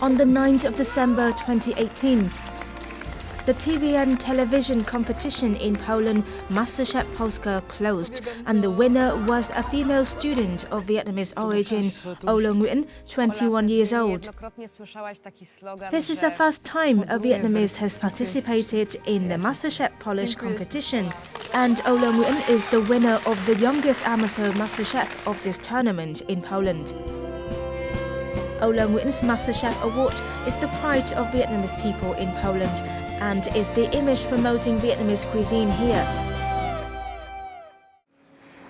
On the 9th of December 2018, the TV and television competition in Poland, Masterchef Polska, closed, and the winner was a female student of Vietnamese origin, Ola Nguyễn, 21 years old. This is the first time a Vietnamese has participated in the Masterchef Polish competition, and Ola Nguyễn is the winner of the youngest amateur Masterchef of this tournament in Poland. Ola Nguyễn Masterchef Award is the pride of Vietnamese people in Poland and is the image promoting Vietnamese cuisine here.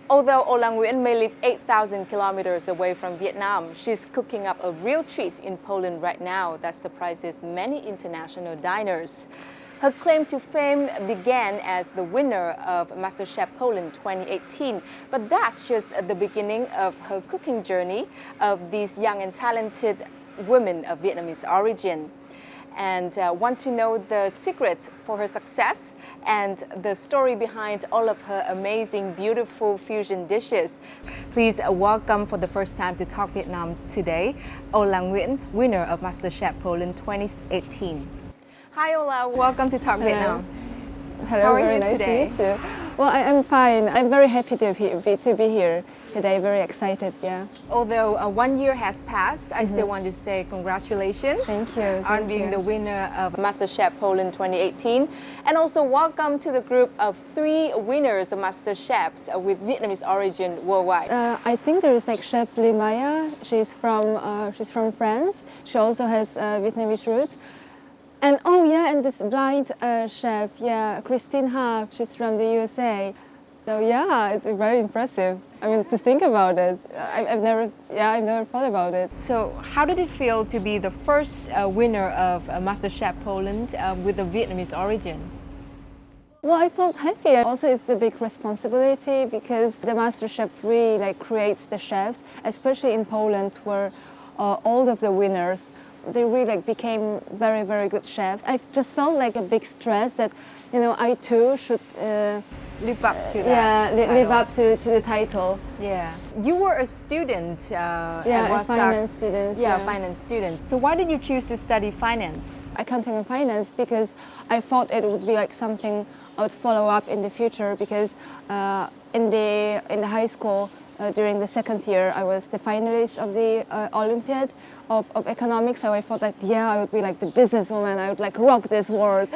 Although Ola Nguyễn may live 8,000 kilometers away from Vietnam, she's cooking up a real treat in Poland right now that surprises many international diners. Her claim to fame began as the winner of Masterchef Poland 2018, but that's just the beginning of her cooking journey of these young and talented women of Vietnamese origin. And want to know the secrets for her success and the story behind all of her amazing, beautiful fusion dishes. Please welcome for the first time to Talk Vietnam today, Ola Nguyễn, winner of Masterchef Poland 2018. Hi Ola, welcome to Talk Vietnam. Hello, How are very you nice today? to meet you. Well, I'm fine. I'm very happy to be here today, very excited, yeah. Although 1 year has passed, I still want to say congratulations. Thank you. On being the winner of Masterchef Poland 2018. And also welcome to the group of 3 winners of Masterchefs with Vietnamese origin worldwide. I think there is like Chef Le Maya. She's from France. She also has Vietnamese roots. And oh yeah, and this blind chef, yeah, Christine Ha, she's from the USA. So yeah, it's very impressive. I mean, to think about it, I've never thought about it. So how did it feel to be the first winner of Masterchef Poland with a Vietnamese origin? Well, I felt happy. Also, it's a big responsibility because the MasterChef really like creates the chefs, especially in Poland, where all of the winners, they really like became very, very good chefs. I just felt like a big stress that, you know, I too should live up to that. Yeah, live up to the title. Yeah. You were a student. A finance student. Yeah, finance student. So why did you choose to study finance? Accounting and finance because I thought it would be like something I would follow up in the future because in the high school during the second year I was the finalist of the Olympiad of economics, so I thought that I would be like the businesswoman, I would like rock this world.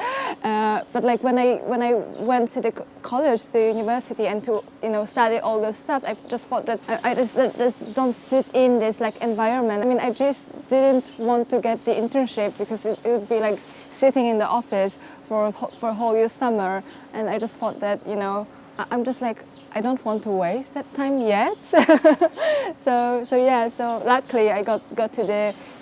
But like when I went to the college, the university, and to study all this stuff, I just thought that I just don't suit in this like environment. I mean, I just didn't want to get the internship because it would be like sitting in the office for a whole year summer, and I just thought that I'm just like, I don't want to waste that time yet. So luckily I got to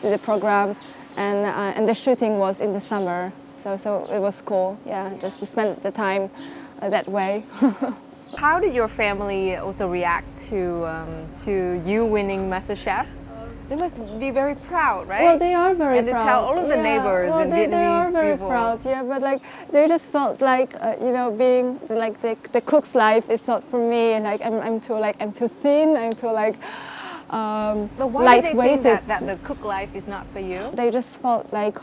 the program, and the shooting was in the summer. So it was cool, just to spend the time that way. How did your family also react to you winning MasterChef? They must be very proud, right? Well, they are very proud. And they tell all of the neighbors and Vietnamese they are very people. proud, but like they just felt like being like the cook's life is not for me, and like I'm too thin, I'm too like but why lightweight. Did they think that the cook life is not for you? They just felt like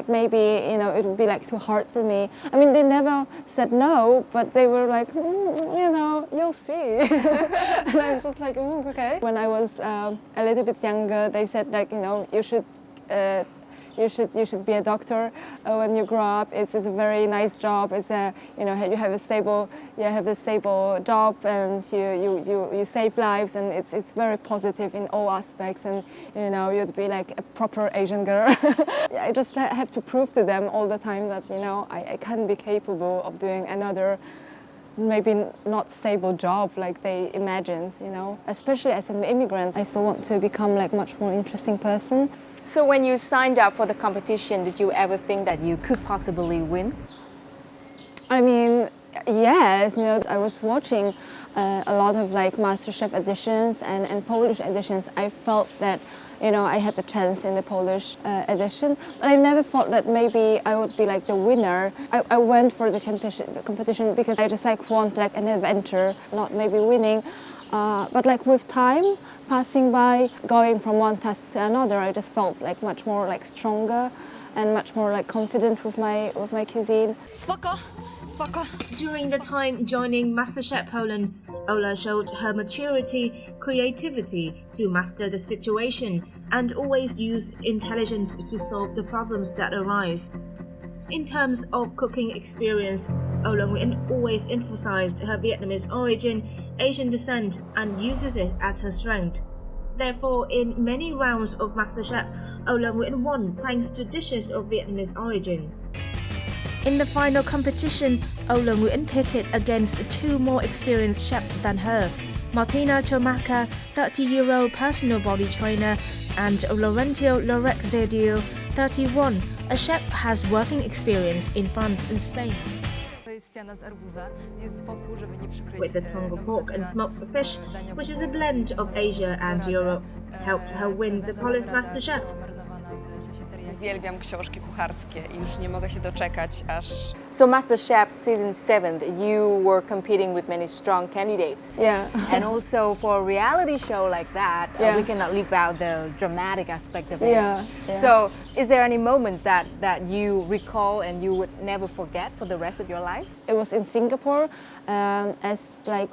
maybe it would be like too hard for me. I mean, they never said no, but they were like, you'll see. And I was just like, okay. When I was a little bit younger, they said like, you should be a doctor when you grow up. It's a very nice job. It's you have a stable job, and you save lives, and it's very positive in all aspects, and you'd be like a proper Asian girl. I just have to prove to them all the time that I can be capable of doing another maybe not stable job like they imagined, Especially as an immigrant, I still want to become like much more interesting person. So when you signed up for the competition, did you ever think that you could possibly win? I mean, yes, I was watching a lot of like MasterChef editions and Polish editions. I felt that I had a chance in the Polish edition, but I never thought that maybe I would be like the winner. I went for the competition because I just like want like an adventure, not maybe winning. But like with time passing by, going from one task to another, I just felt like much more like stronger and much more like confident with my cuisine. Spoko, spoko. During the time joining Masterchef Poland, Ola showed her maturity, creativity to master the situation, and always used intelligence to solve the problems that arise. In terms of cooking experience, Ola Nguyễn always emphasized her Vietnamese origin, Asian descent, and uses it as her strength. Therefore, in many rounds of MasterChef, Ola Nguyễn won thanks to dishes of Vietnamese origin. In the final competition, Ola Nguyễn pitted against two more experienced chefs than her, Martina Chomaka, 30-year-old personal body trainer, and Laurentio Lorek-Zedio, 31, a chef has working experience in France and Spain. With the tongue of pork and smoked fish, which is a blend of Asia and Europe, helped her win the Polish MasterChef. Uwielbiam książki kucharskie i już nie mogę się doczekać, aż... So MasterChef season 7, you were competing with many strong candidates. Yeah. And also for a reality show like that, Yeah. we cannot leave out the dramatic aspect of it. Yeah, yeah. So is there any moments that you recall and you would never forget for the rest of your life? It was in Singapore, as like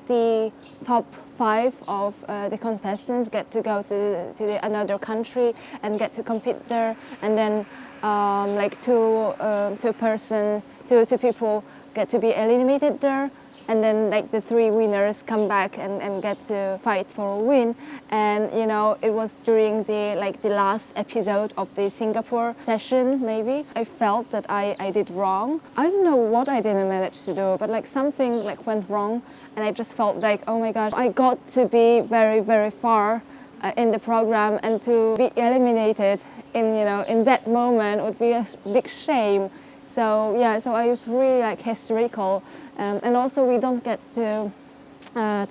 the top 5 of the contestants get to go to another country and get to compete there, and then like two people get to be eliminated there, and then like the 3 winners come back and get to fight for a win. And you know, it was during the last episode of the Singapore session, maybe I felt that I did wrong. I don't know what I didn't manage to do, but like something like went wrong, and I just felt like, oh my gosh, I got to be very, very far in the program, and to be eliminated in that moment would be a big shame. So yeah, so I was really like hysterical, and also we don't get to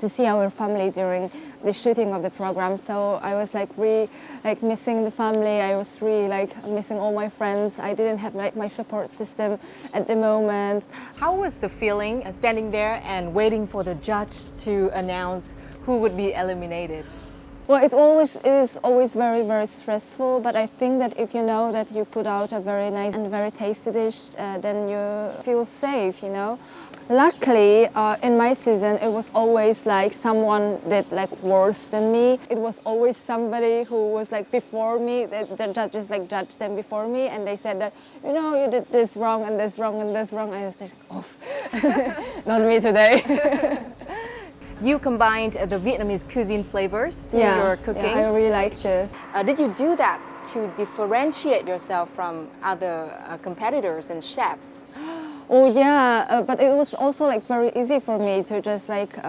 see our family during the shooting of the program. So I was like really like missing the family. I was really like missing all my friends. I didn't have like my support system at the moment. How was the feeling standing there and waiting for the judge to announce who would be eliminated? Well, it is always very, very stressful, but I think that if you know that you put out a very nice and very tasty dish, then you feel safe, you know. Luckily, in my season, it was always like someone did like worse than me. It was always somebody who was like before me. The judges like judged them before me, and they said that, you know, you did this wrong and this wrong and this wrong. I was like, oh, not me today. You combined the Vietnamese cuisine flavors to your cooking. Yeah, I really like to. Did you do that to differentiate yourself from other competitors and chefs? Oh yeah, but it was also like very easy for me to just like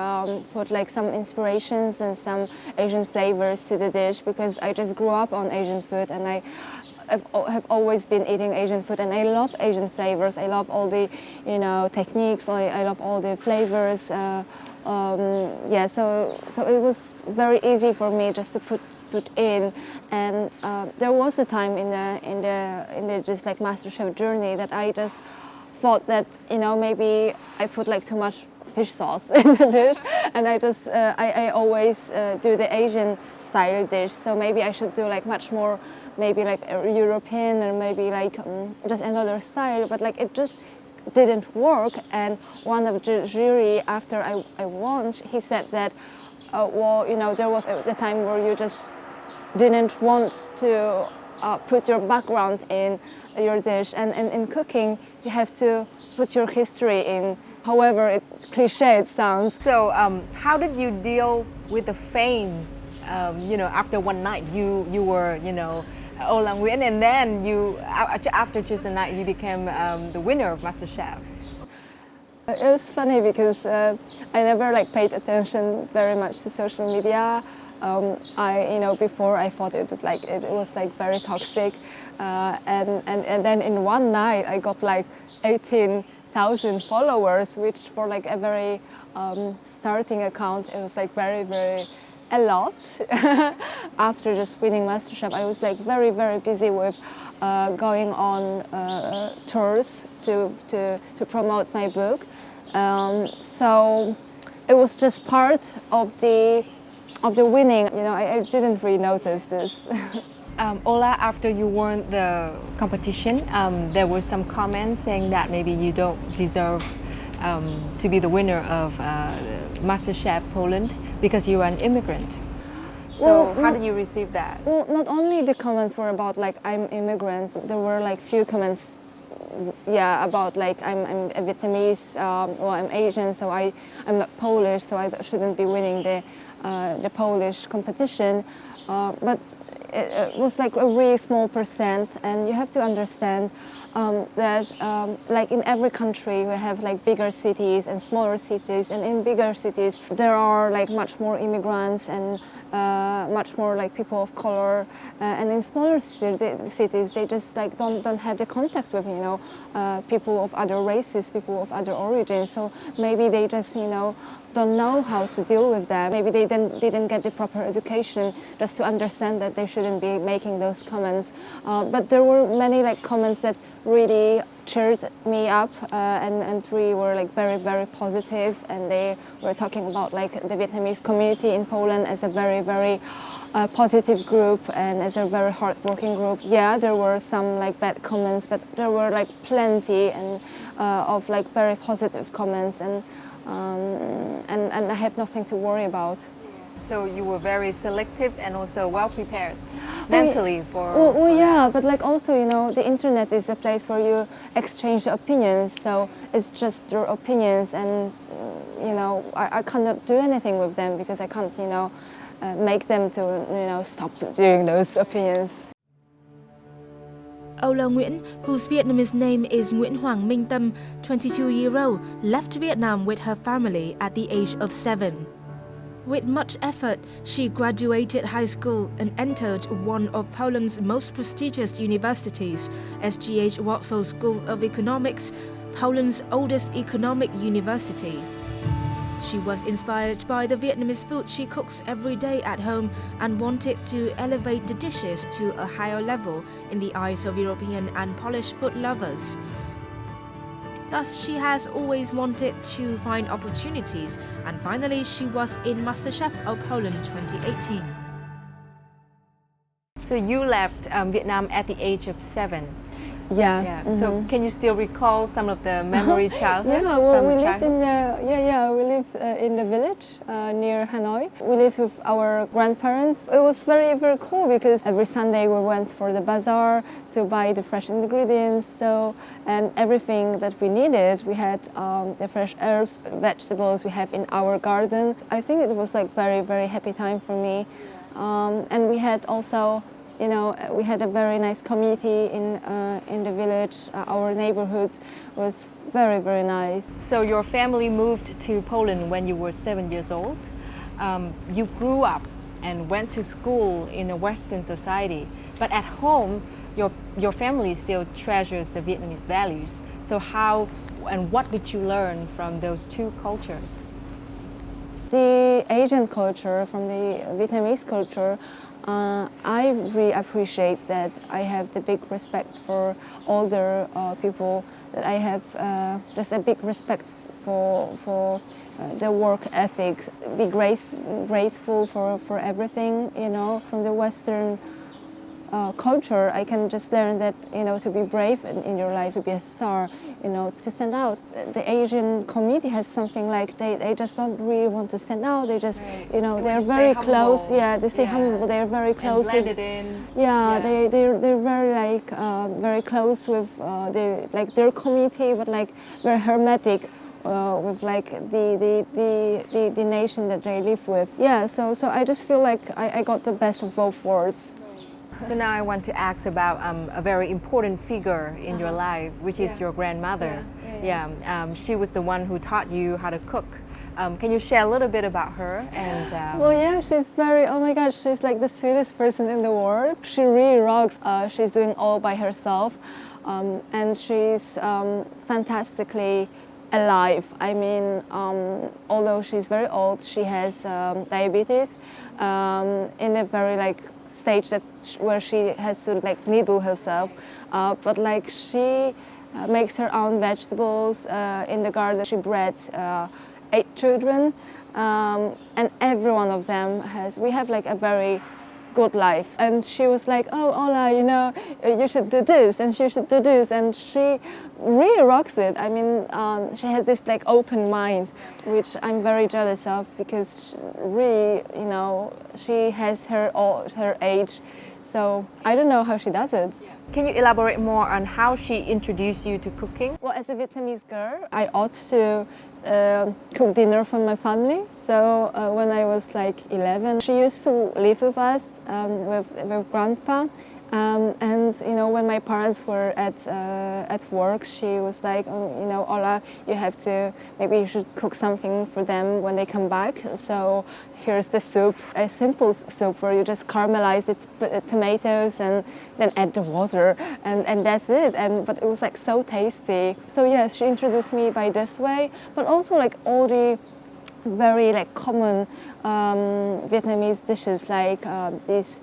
put like some inspirations and some Asian flavors to the dish, because I just grew up on Asian food, and I have always been eating Asian food, and I love Asian flavors. I love all the, you know, techniques. I love all the flavors. Yeah, so it was very easy for me just to put in, and there was a time in the just like MasterChef journey that I just thought that, you know, maybe I put like too much fish sauce in the dish, and I always do the Asian style dish, so maybe I should do like much more, maybe like a European, or maybe like just another style, but like it just didn't work. And one of the jury, after I won, he said that, well, you know, there was the time where you just didn't want to put your background in your dish, and in cooking you have to put your history in, however cliche it sounds. So how did you deal with the fame, you know, after one night? You were, you know, Ola Nguyễn, and then you, after just a night, you became the winner of MasterChef. It was funny because I never like paid attention very much to social media. You know, before I thought it was like very toxic, and then in one night I got like 18,000 followers, which for like a very starting account, it was like very, very a lot. After just winning MasterChef, I was like very, very busy with going on tours to promote my book. So it was just part of the winning. You know, I didn't really notice this. Ola, after you won the competition, there were some comments saying that maybe you don't deserve to be the winner of Masterchef Poland because you are an immigrant. So how did you receive that? Well, not only the comments were about like I'm immigrant, there were like few comments, yeah, about like I'm a Vietnamese or I'm Asian, so I'm not Polish, so I shouldn't be winning the Polish competition. But it was like a really small percent, and you have to understand that like in every country we have like bigger cities and smaller cities, and in bigger cities there are like much more immigrants and much more like people of color, and in smaller cities they just like don't have the contact with, you know, people of other races, people of other origins. So maybe they just, you know, don't know how to deal with that. Maybe they didn't get the proper education just to understand that they shouldn't be making those comments. But there were many like comments that really cheered me up and really were like very, very positive, and they were talking about like the Vietnamese community in Poland as a very, very positive group and as a very hardworking group. Yeah, there were some like bad comments, but there were like plenty and of like very positive comments, and I have nothing to worry about. So you were very selective and also well prepared mentally for... Well, yeah, but like also, you know, the internet is a place where you exchange opinions, so it's just your opinions, and, you know, I cannot do anything with them because I can't, you know, make them to, you know, stop doing those opinions. Ola Nguyễn, whose Vietnamese name is Nguyễn Hoàng Minh Tâm, 22-year-old, left Vietnam with her family at the age of 7. With much effort, she graduated high school and entered one of Poland's most prestigious universities, SGH Warsaw School of Economics, Poland's oldest economic university. She was inspired by the Vietnamese food she cooks every day at home and wanted to elevate the dishes to a higher level in the eyes of European and Polish food lovers. Thus, she has always wanted to find opportunities, and finally she was in Masterchef of Poland 2018. So you left Vietnam at the age of 7. Yeah. Yeah. So can you still recall some of the memory childhood? Yeah. Well, from we lived childhood? we live in the village near Hanoi. We lived with our grandparents. It was very, very cool because every Sunday we went for the bazaar to buy the fresh ingredients. So, and everything that we needed, we had the fresh herbs, vegetables we have in our garden. I think it was like very, very happy time for me. And we had also, you know, we had a very nice community in the village. Our neighborhood was very, very nice. So your family moved to Poland when you were 7 years old. You grew up and went to school in a Western society, but at home, your family still treasures the Vietnamese values. So how and what did you learn from those two cultures? The Asian culture from the Vietnamese culture, I really appreciate that I have the big respect for older people, that I have just a big respect for the work ethic, be grateful for everything, you know. From the Western culture, I can just learn that, you know, to be brave in your life, to be a star, you know, to stand out. The Asian community has something like they just don't really want to stand out. They just, you know, they're very close. Yeah, they say humble. They're very close. And blended in. Yeah, they're very like very close with their community, but like very hermetic. With like the nation that they live with. Yeah, so I just feel like I got the best of both worlds. So now I want to ask about a very important figure in your life, which is your grandmother. She was the one who taught you how to cook. Can you share a little bit about her? And well, yeah, she's very, oh my gosh, she's like the sweetest person in the world. She really rocks. She's doing all by herself, and she's fantastically alive. I mean, although she's very old, she has diabetes in a very like stage where she has to like needle herself, but like she makes her own vegetables in the garden. She bred 8 children, and every one of them we have like a very good life. And she was like, oh, Ola, you know, you should do this and you should do this. And she really rocks it. I mean, she has this like open mind, which I'm very jealous of, because really, you know, she has her age. So I don't know how she does it. Can you elaborate more on how she introduced you to cooking? Well, as a Vietnamese girl, I ought to cook dinner for my family. So when I was like 11, she used to live with us, with grandpa. And you know, when my parents were at work, she was like, oh, you know, Ola, maybe you should cook something for them when they come back. So here's the soup, a simple soup where you just caramelize the tomatoes and then add the water, and that's it. But it was like so tasty. So yes, she introduced me by this way, but also like all the very like common Vietnamese dishes, like these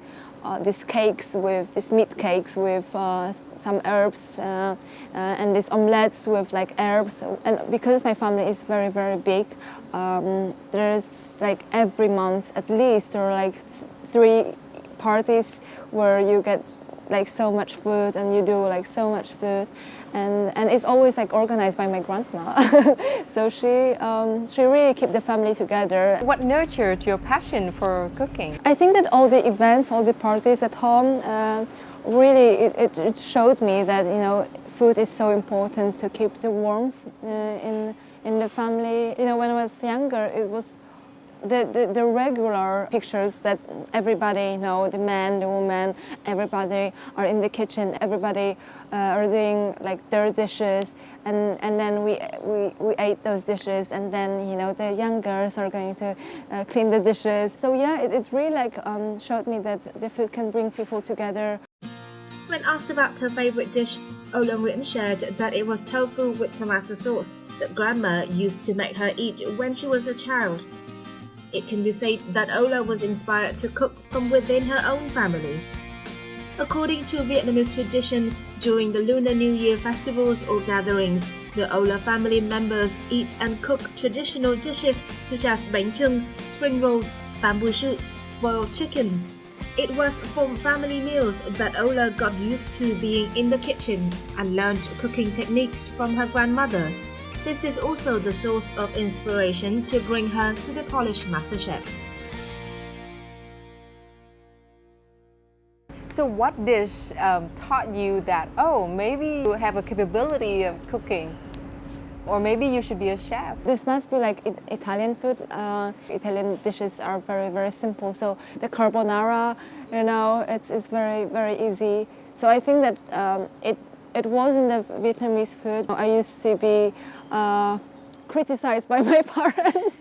cakes with these meat cakes with some herbs and these omelettes with like herbs. And because my family is very, very big, there's like every month at least, or like 3 parties where you get like so much food and you do like so much food. And it's always like organized by my grandma. So she really kept the family together. What nurtured your passion for cooking? I think that all the events, all the parties at home, really it showed me that, you know, food is so important to keep the warmth in the family. You know, when I was younger, it was the regular pictures that everybody, you know, the man, the woman, everybody are in the kitchen, everybody are doing like their dishes, and then we ate those dishes, and then, you know, the young girls are going to clean the dishes. So yeah, it really like showed me that the food can bring people together. When asked about her favorite dish, Ola Nguyễn shared that it was tofu with tomato sauce that grandma used to make her eat when she was a child. It can be said that Ola was inspired to cook from within her own family. According to Vietnamese tradition, during the Lunar New Year festivals or gatherings, the Ola family members eat and cook traditional dishes such as bánh chưng, spring rolls, bamboo shoots, boiled chicken. It was from family meals that Ola got used to being in the kitchen and learned cooking techniques from her grandmother. This is also the source of inspiration to bring her to the polished Masterchef. So what dish taught you that, oh, maybe you have a capability of cooking, or maybe you should be a chef? This must be like Italian food. Italian dishes are very, very simple. So the carbonara, you know, it's very, very easy. So I think that it was in the Vietnamese food. I used to be criticized by my parents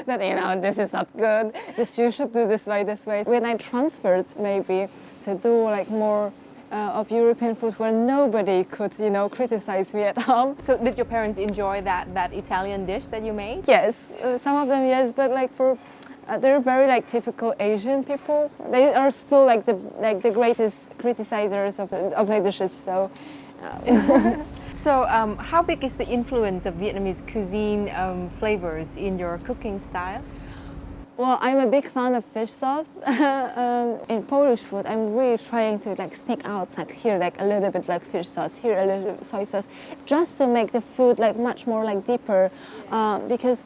that, you know, this is not good, you should do this way. When I transferred maybe to do like more of European food where nobody could, you know, criticize me at home. So did your parents enjoy that Italian dish that you made? Yes, some of them yes, but like they're very like typical Asian people. They are still like the greatest criticizers of my dishes. So. So how big is the influence of Vietnamese cuisine flavors in your cooking style? Well, I'm a big fan of fish sauce. In Polish food, I'm really trying to like sneak out, like here like a little bit like fish sauce, here a little bit soy sauce, just to make the food like much more like deeper. Because,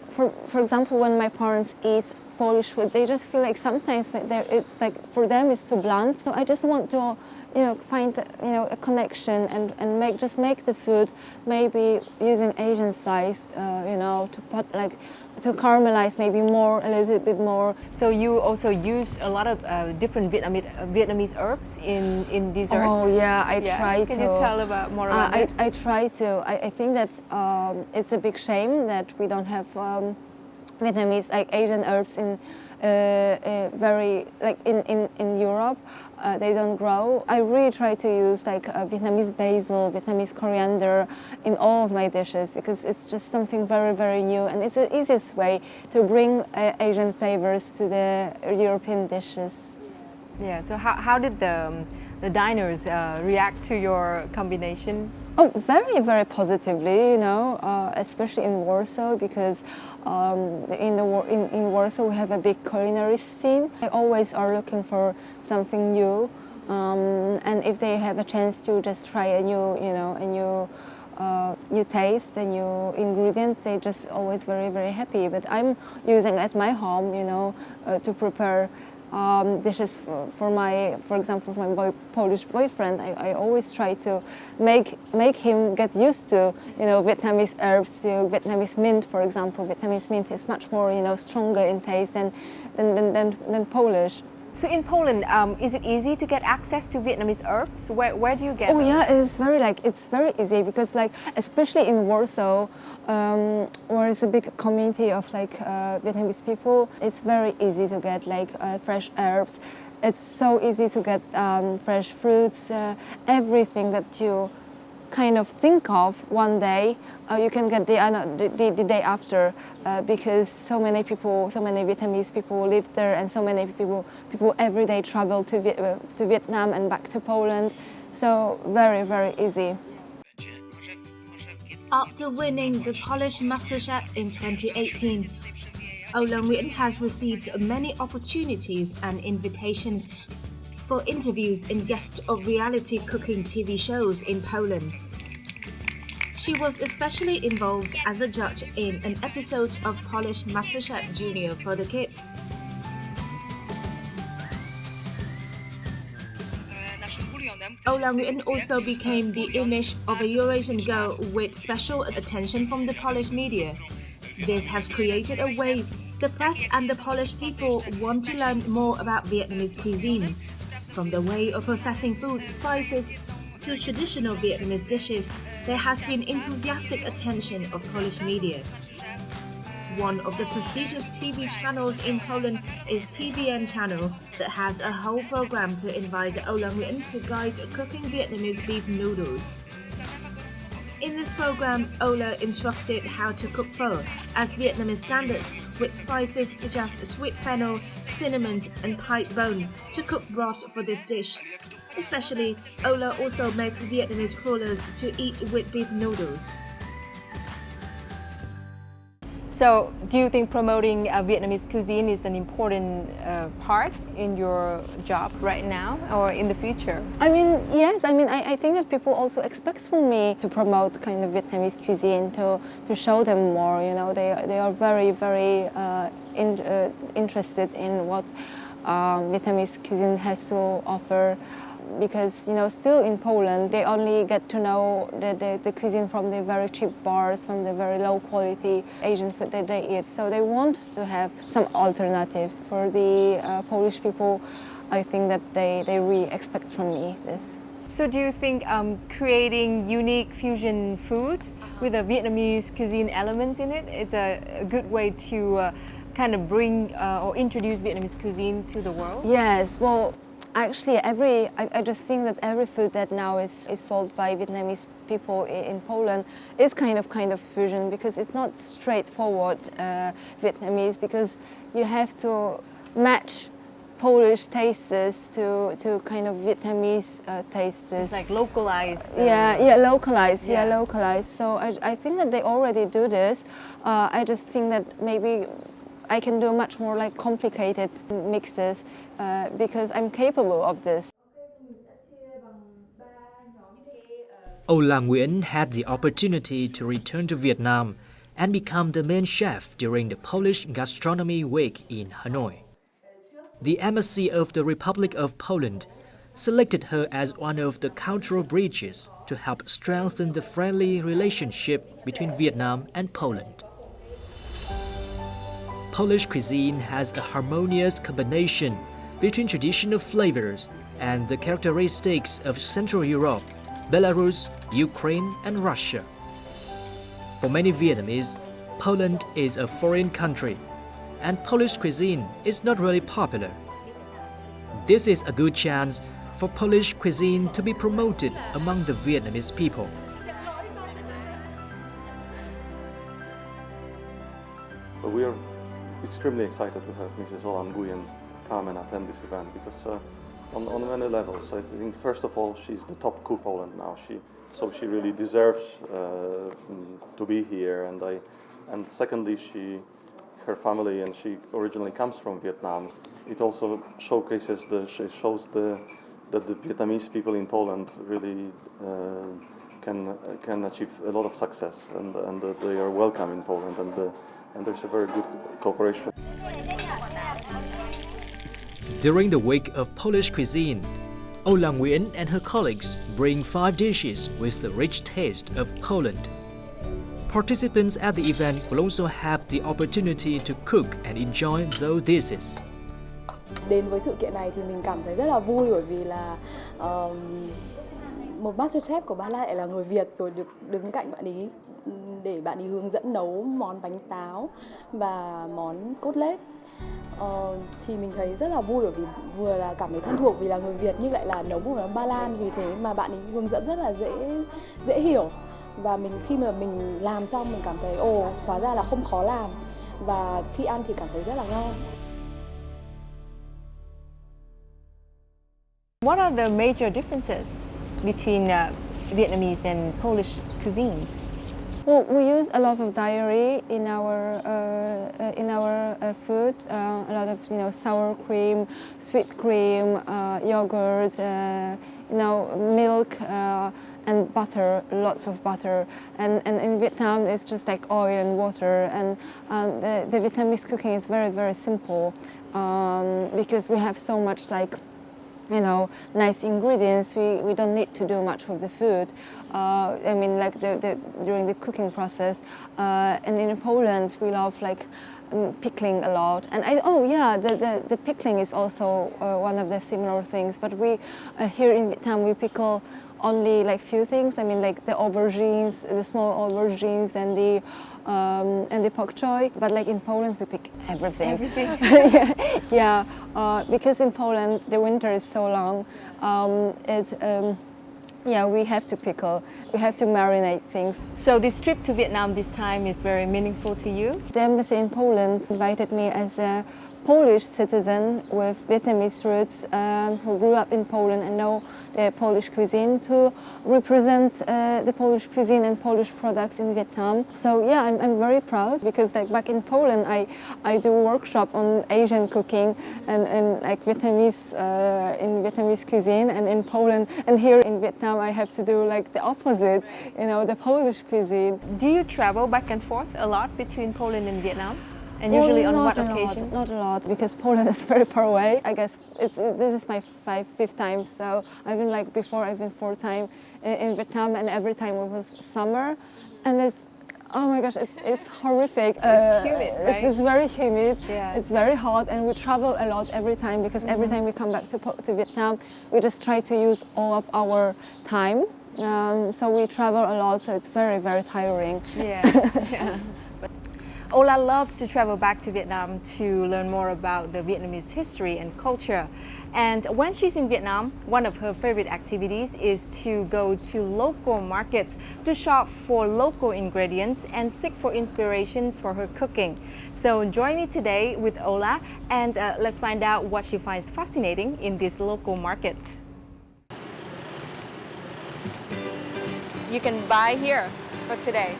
for example, when my parents eat Polish food, they just feel like sometimes it's like for them it's too blunt. So I just want to, you know, find, you know, a connection and make the food maybe using Asian spice, you know, to put like to caramelize maybe a little bit more. So you also use a lot of different Vietnamese herbs in desserts? Oh yeah, I try to. Can you tell more about this? I try to. I think that it's a big shame that we don't have Vietnamese like Asian herbs in very like in Europe. They don't grow. I really try to use like Vietnamese basil, Vietnamese coriander in all of my dishes because it's just something very, very new, and it's the easiest way to bring Asian flavors to the European dishes. Yeah. So how did the diners react to your combination? Oh, very, very positively, especially in Warsaw, because in Warsaw we have a big culinary scene. They always are looking for something new, and if they have a chance to just try a new taste, a new ingredient, they just always very, very happy. But I'm using at my home, to prepare dishes for example, for my Polish boyfriend. I always try to make him get used to, Vietnamese herbs, Vietnamese mint, for example. Vietnamese mint is much more, stronger in taste than Polish. So in Poland, is it easy to get access to Vietnamese herbs? Where do you get those? Yeah, it's very easy because especially in Warsaw, where is a big community of Vietnamese people, it's very easy to get fresh herbs. It's so easy to get fresh fruits, everything that you kind of think of one day, you can get the day after, because so many Vietnamese people live there, and so many people every day travel to Vietnam and back to Poland. So very, very easy. After winning the Polish Masterchef in 2018, Ola Nguyễn has received many opportunities and invitations for interviews and guests of reality cooking TV shows in Poland. She was especially involved as a judge in an episode of Polish Masterchef Junior for the kids. Ola Nguyễn also became the image of a Eurasian girl with special attention from the Polish media. This has created a wave. The press and the Polish people want to learn more about Vietnamese cuisine. From the way of processing food, spices, to traditional Vietnamese dishes, there has been enthusiastic attention of Polish media. One of the prestigious TV channels in Poland is TVN channel that has a whole program to invite Ola Nguyễn to guide cooking Vietnamese beef noodles. In this program, Ola instructed how to cook pho as Vietnamese standards with spices such as sweet fennel, cinnamon, and pied bone to cook broth for this dish. Especially, Ola also makes Vietnamese crullers to eat with beef noodles. So, do you think promoting Vietnamese cuisine is an important part in your job right now or in the future? Yes. I think that people also expect from me to promote kind of Vietnamese cuisine, to show them more. They are very, very interested in what Vietnamese cuisine has to offer. Because still in Poland they only get to know the cuisine from the very cheap bars, from the very low quality Asian food that they eat. So they want to have some alternatives. For the Polish people, I think that they really expect from me this. So do you think creating unique fusion food with a Vietnamese cuisine elements in it is a good way to kind of bring or introduce Vietnamese cuisine to the world? Yes. Well, actually, I just think that every food that now is sold by Vietnamese people in Poland is kind of fusion, because it's not straightforward Vietnamese, because you have to match Polish tastes to kind of Vietnamese tastes. It's like localized. Localized. So I think that they already do this. I just think that maybe I can do much more complicated mixes because I'm capable of this. Ola Nguyễn had the opportunity to return to Vietnam and become the main chef during the Polish Gastronomy Week in Hanoi. The embassy of the Republic of Poland selected her as one of the cultural bridges to help strengthen the friendly relationship between Vietnam and Poland. Polish cuisine has a harmonious combination between traditional flavors and the characteristics of Central Europe, Belarus, Ukraine, and Russia. For many Vietnamese, Poland is a foreign country, and Polish cuisine is not really popular. This is a good chance for Polish cuisine to be promoted among the Vietnamese people. We are extremely excited to have Mrs. Ola Nguyễn come and attend this event, because on many levels. I think first of all she's the top cook in Poland now. She really deserves to be here, and secondly her family, and she originally comes from Vietnam. It also showcases that the Vietnamese people in Poland really can achieve a lot of success, and that they are welcome in Poland, and there's a very good cooperation. During the week of Polish cuisine, Ola Nguyễn and her colleagues bring 5 dishes with the rich taste of Poland. Participants at the event will also have the opportunity to cook and enjoy those dishes. Đến với sự kiện này thì mình cảm thấy rất là vui, bởi vì là một Masterchef của Ba Lan lại là người Việt, rồi được đứng cạnh bạn ý để bạn ý hướng dẫn nấu món bánh táo và món cốt lết. Thì mình thấy rất là vui, bởi vì vừa là cảm thấy thân thuộc vì là người Việt, nhưng lại là nấu một món Ba Lan, vì thế mà bạn ấy hướng dẫn rất là dễ hiểu. Và khi mà mình làm xong mình cảm thấy hóa ra là không khó làm, và khi ăn thì cảm thấy rất là ngon. What are the major differences between Vietnamese and Polish cuisines? Well, we use a lot of dairy in our food. A lot of sour cream, sweet cream, yogurt, milk. And butter, lots of butter, and in Vietnam it's just like oil and water, and the Vietnamese cooking is very, very simple, because we have so much nice ingredients. We don't need to do much with the food. I mean, like during the cooking process, and in Poland we love pickling a lot, and the pickling is also one of the similar things. But we here in Vietnam we pickle only few things. I mean, like the aubergines, the small aubergines, and the bok choy. But in Poland, we pick everything. Yeah. Because in Poland the winter is so long. We have to pickle. We have to marinate things. So this trip to Vietnam this time is very meaningful to you? The embassy in Poland invited me as a Polish citizen with Vietnamese roots, who grew up in Poland and know the Polish cuisine, to represent the Polish cuisine and Polish products in Vietnam. So yeah, I'm very proud, because back in Poland I do workshop on Asian cooking and Vietnamese in Vietnamese cuisine, and in Poland, and here in Vietnam I have to do the opposite, the Polish cuisine. Do you travel back and forth a lot between Poland and Vietnam? And usually on what occasions? Not a lot, because Poland is very far away. I guess this is my fifth time, so I've been before I've been 4 times in Vietnam, and every time it was summer, and it's, oh my gosh, it's horrific. It's humid, right? It's very humid. Yeah. It's very hot, and we travel a lot every time, because every time we come back to Vietnam, we just try to use all of our time. So we travel a lot, so it's very, very tiring. Yeah. Yeah. Ola loves to travel back to Vietnam to learn more about the Vietnamese history and culture. And when she's in Vietnam, one of her favorite activities is to go to local markets to shop for local ingredients and seek for inspirations for her cooking. So join me today with Ola, and let's find out what she finds fascinating in this local market. You can buy here for today.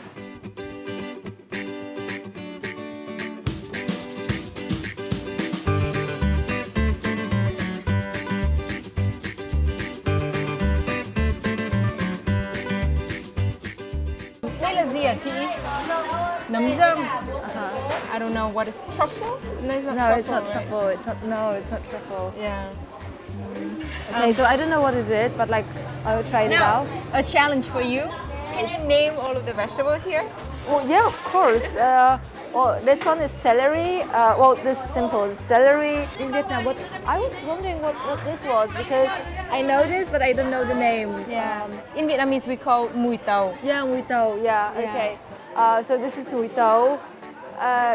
Đây là gì hả chị? Nấm rơm. I don't know what is truffle. No, it's not truffle. It's not truffle. Yeah. Okay, so I don't know what is it, but I will try it Now, out. a challenge for you. Can you name all of the vegetables here? Well, yeah, of course. This one is celery. This is simple, celery in Vietnam. But I was wondering what this was, because I know this, but I don't know the name. Yeah. In Vietnamese, we call mùi tàu. Yeah, mùi tàu. Yeah, okay. So this is mùi tàu.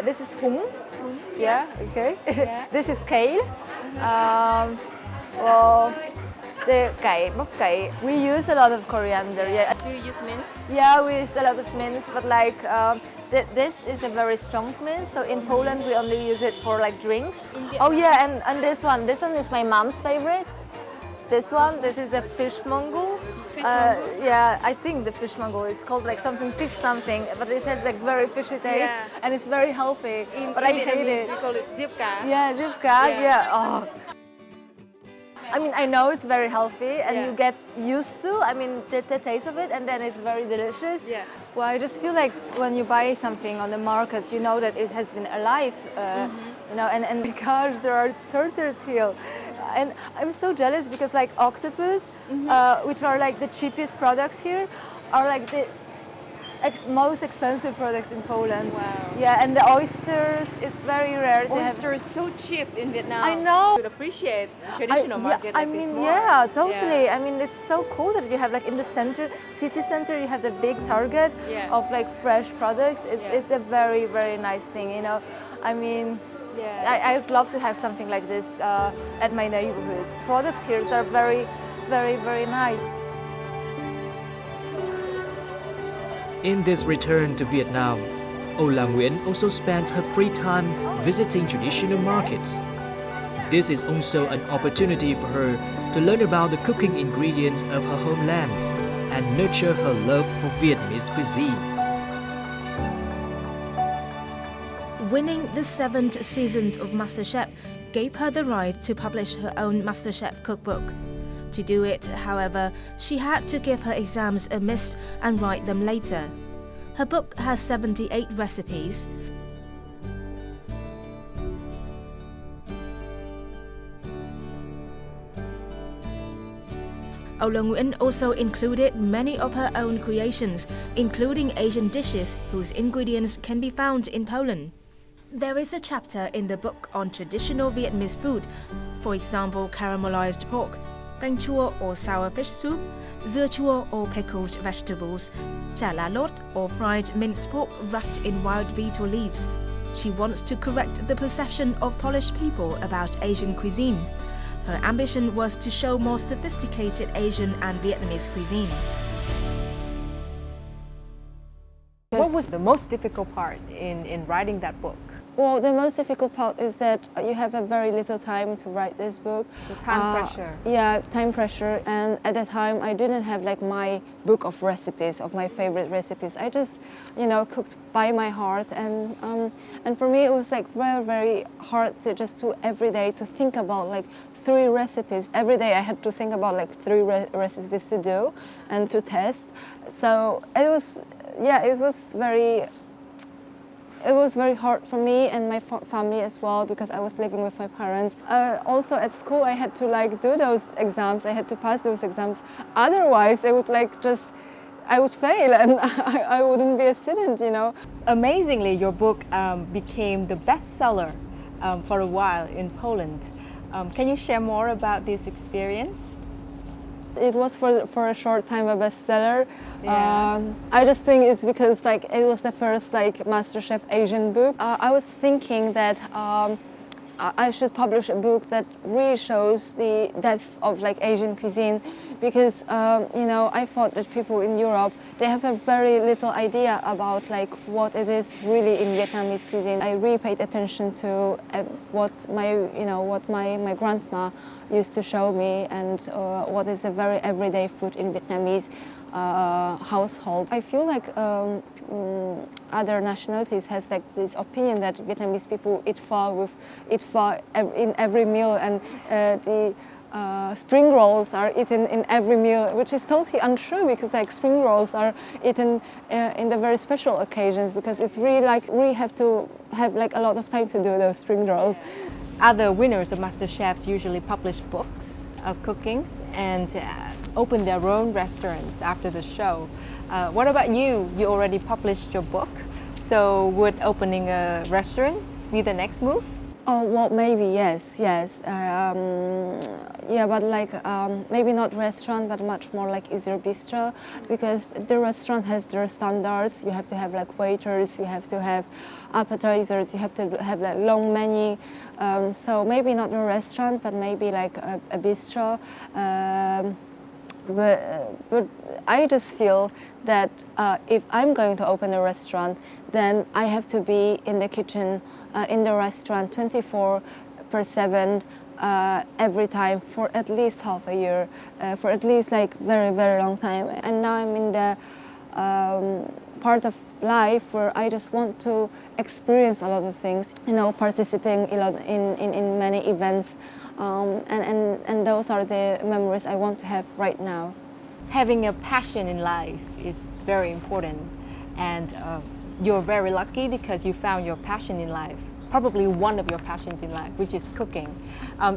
This is húng. Yeah, okay. Yeah. This is kale. The cải, bắp cải. We use a lot of coriander. Yeah. Do you use mint? Yeah, we use a lot of mince, but this is a very strong mince. So in Poland, we only use it for drinks. Oh yeah, and this one is my mom's favorite. This one, this is the fish mango. Yeah, I think the fish mango. It's called like something fish something, but it has like very fishy taste, and it's very healthy. But I hate it. We call it diếp cá. Yeah, diếp cá. Yeah. Oh. I mean, I know it's very healthy, and you get used to. I mean, the taste of it, and then it's very delicious. Yeah. Well, I just feel like when you buy something on the market, you know that it has been alive. You know, and gosh, there are turtles here. And I'm so jealous because like octopus, which are like the cheapest products here, are like the most expensive products in Poland. Wow. Yeah, and the oysters, it's very rare. Oysters so cheap in Vietnam. I know. You should appreciate traditional market like this more. Yeah, totally. Yeah. I mean, it's so cool that you have like in the center, city center, you have the big Target of like fresh products. It's a very, very nice thing, you know. I mean, I would love to have something like this at my neighborhood. Products here are very, very, very nice. In this return to Vietnam, Ola Nguyễn also spends her free time visiting traditional markets. This is also an opportunity for her to learn about the cooking ingredients of her homeland and nurture her love for Vietnamese cuisine. Winning the 7th season of Masterchef gave her the right to publish her own Masterchef cookbook. To do it, however, she had to give her exams a miss and write them later. Her book has 78 recipes. Ola Nguyễn also included many of her own creations, including Asian dishes whose ingredients can be found in Poland. There is a chapter in the book on traditional Vietnamese food, for example, caramelized pork, canh chua or sour fish soup, dưa chua or pickled vegetables, chả lá lốt or fried minced pork wrapped in wild beetle leaves. She wants to correct the perception of Polish people about Asian cuisine. Her ambition was to show more sophisticated Asian and Vietnamese cuisine. What was the most difficult part in writing that book? Well, the most difficult part is that you have a very little time to write this book. The time pressure. Yeah, time pressure. And at that time, I didn't have like my book of recipes, of my favorite recipes. I just, you know, cooked by my heart. And for me, it was like very, very hard to every day to think about like 3 recipes. Every day I had to think about like 3 recipes to do and to test. So it was, yeah, it was very hard for me and my family as well because I was living with my parents. Also at school I had to like do those exams. I had to pass those exams. Otherwise it would like just, I would fail and I wouldn't be a student, you know. Amazingly, your book became the bestseller for a while in Poland. Can you share more about this experience? It was for a short time a bestseller. Yeah. I just think it's because like it was the first like MasterChef Asian book. I was thinking that I should publish a book that really shows the depth of like Asian cuisine because you know, I thought that people in Europe, they have a very little idea about like what it is really in Vietnamese cuisine. I really paid attention to what my grandma used to show me and what is a very everyday food in Vietnamese household. I feel like other nationalities has like this opinion that Vietnamese people eat pho in every meal, and the spring rolls are eaten in every meal, which is totally untrue because like spring rolls are eaten in the very special occasions because it's really like we have to have like a lot of time to do those spring rolls. Other winners of MasterChefs usually publish books of cookings and open their own restaurants after the show. What about you? You already published your book, so would opening a restaurant be the next move? Oh, well, maybe, yes. Yeah, but like maybe not restaurant, but much more like Easter Bistro, because the restaurant has their standards. You have to have like waiters, you have to have appetizers, you have to have like long menu. So maybe not a restaurant, but maybe like a bistro. But I just feel that if I'm going to open a restaurant, then I have to be in the kitchen, in the restaurant 24/7, every time for at least half a year, for at least like very, very long time. And now I'm in the part of life where I just want to experience a lot of things, you know, participating in many events, and those are the memories I want to have right now. Having a passion in life is very important, and you're very lucky because you found your passion in life, probably one of your passions in life, which is cooking.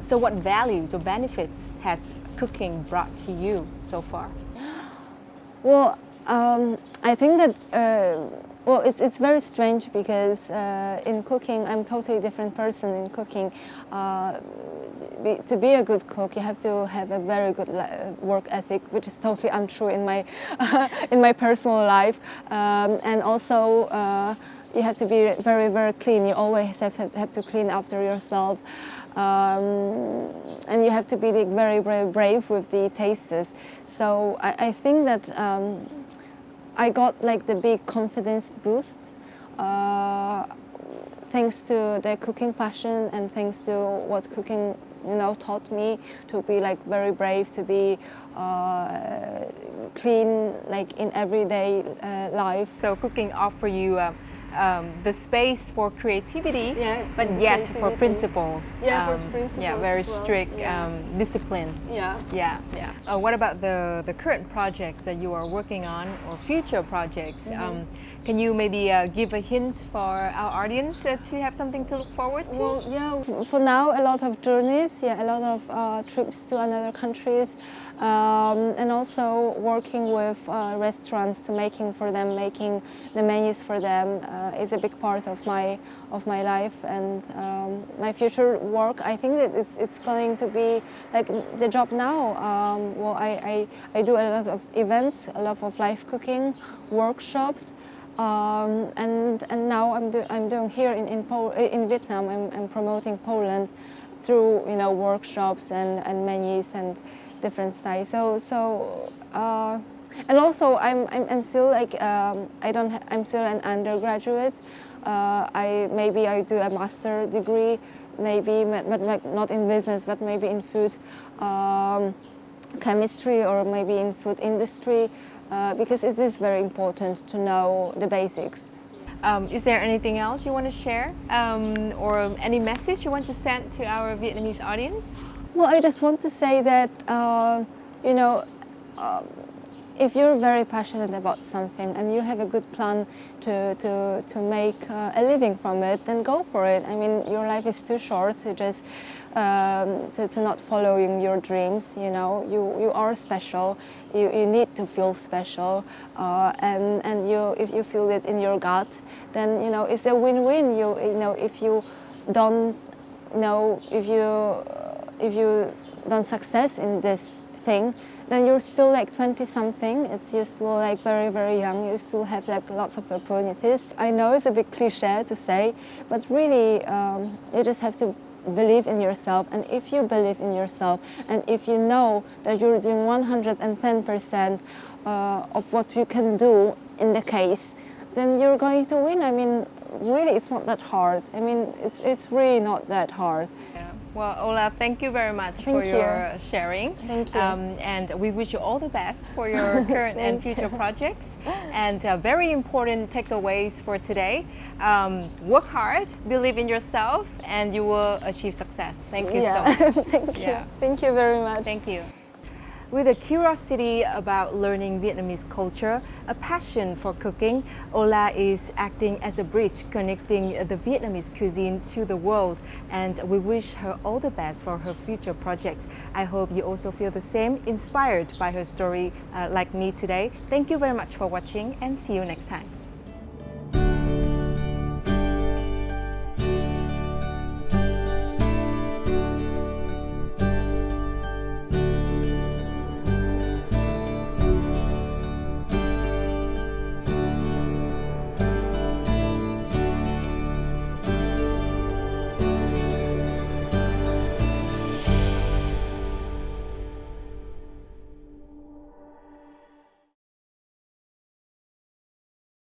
So what values or benefits has cooking brought to you so far? Well, I think that well, it's very strange because in cooking I'm totally different person in cooking. To be a good cook, you have to have a very good work ethic, which is totally untrue in my in my personal life, and also you have to be very, very clean. You always have to clean after yourself, and you have to be like very, very brave with the tastes. So I think that I got like the big confidence boost thanks to the cooking passion and thanks to what cooking, you know, taught me to be like very brave, to be clean like in everyday life. So cooking offer you the space for creativity, Yeah, but yet for principle. Yeah, for principles Yeah, very as well. strict Yeah. discipline. Yeah. Yeah, yeah. What about the current projects that you are working on or future projects? Can you maybe give a hint for our audience to have something to look forward to? Well, yeah, for now a lot of journeys, yeah, a lot of trips to another countries, and also working with restaurants to making the menus for them is a big part of my life and my future work. I think that it's going to be like the job now. Well, I do a lot of events, a lot of live cooking workshops. And now I'm doing here in Vietnam. I'm promoting Poland through, you know, workshops and menus and different styles. And also I'm still like I'm still an undergraduate. Maybe I do a master degree, maybe but like not in business, but maybe in food chemistry or maybe in food industry. Because it is very important to know the basics. Is there anything else you want to share or any message you want to send to our Vietnamese audience? Well, I just want to say that, you know, if you're very passionate about something and you have a good plan to make a living from it, then go for it. I mean, your life is too short to just to not following your dreams. You know, you are special. You need to feel special, and if you feel it in your gut, then you know it's a win-win. You know if you don't if you don't success in this thing, then you're still like 20-something. You're still like very, very young. You still have like lots of opportunities. I know it's a bit cliche to say, but really you just have to believe in yourself. And if you believe in yourself, and if you know that you're doing 110% of what you can do in the case, then you're going to win. I mean, really, it's not that hard. I mean, it's really not that hard. Yeah. Well, Ola, thank you very much for your sharing. Thank you. And we wish you all the best for your current and future projects. And very important takeaways for today. Work hard, believe in yourself, and you will achieve success. Thank you so much. Thank you. Yeah. Thank you very much. Thank you. With a curiosity about learning Vietnamese culture, a passion for cooking, Ola is acting as a bridge connecting the Vietnamese cuisine to the world, and we wish her all the best for her future projects. I hope you also feel the same, inspired by her story like me today. Thank you very much for watching, and see you next time.